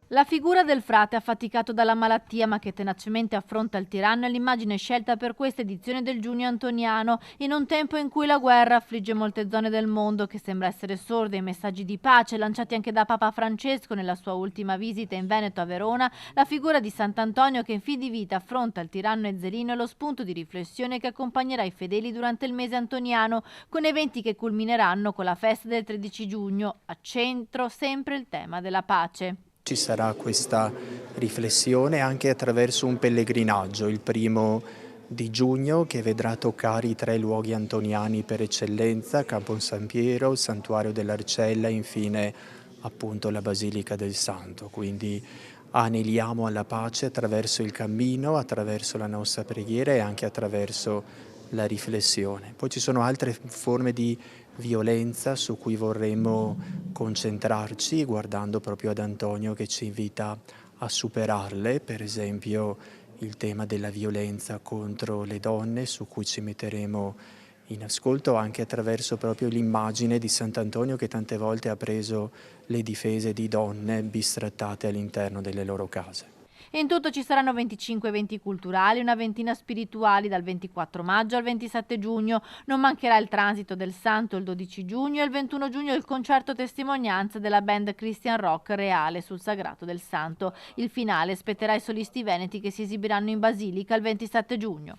La figura del frate affaticato dalla malattia ma che tenacemente affronta il tiranno è l'immagine scelta per questa edizione del Giugno Antoniano, in un tempo in cui la guerra affligge molte zone del mondo, che sembra essere sorda ai messaggi di pace lanciati anche da Papa Francesco nella sua ultima visita in Veneto a Verona. La figura di Sant'Antonio, che in fin di vita affronta il tiranno ezzelino, è lo spunto di riflessione che accompagnerà i fedeli durante il mese antoniano, con eventi che culmineranno con la festa del 13 giugno, a centro sempre il tema della pace. Ci sarà questa riflessione anche attraverso un pellegrinaggio, il primo di giugno, che vedrà toccare i 3 luoghi antoniani per eccellenza: Campo San Piero, il Santuario dell'Arcella e infine appunto la Basilica del Santo. Quindi aneliamo alla pace attraverso il cammino, attraverso la nostra preghiera e anche attraverso la riflessione. Poi ci sono altre forme di violenza su cui vorremmo concentrarci, guardando proprio ad Antonio che ci invita a superarle, per esempio il tema della violenza contro le donne, su cui ci metteremo in ascolto anche attraverso proprio l'immagine di Sant'Antonio, che tante volte ha preso le difese di donne bistrattate all'interno delle loro case. In tutto ci saranno 25 eventi culturali, una ventina spirituali dal 24 maggio al 27 giugno. Non mancherà il transito del Santo il 12 giugno e il 21 giugno il concerto testimonianza della band Christian Rock Reale sul Sagrato del Santo. Il finale spetterà ai solisti veneti che si esibiranno in Basilica il 27 giugno.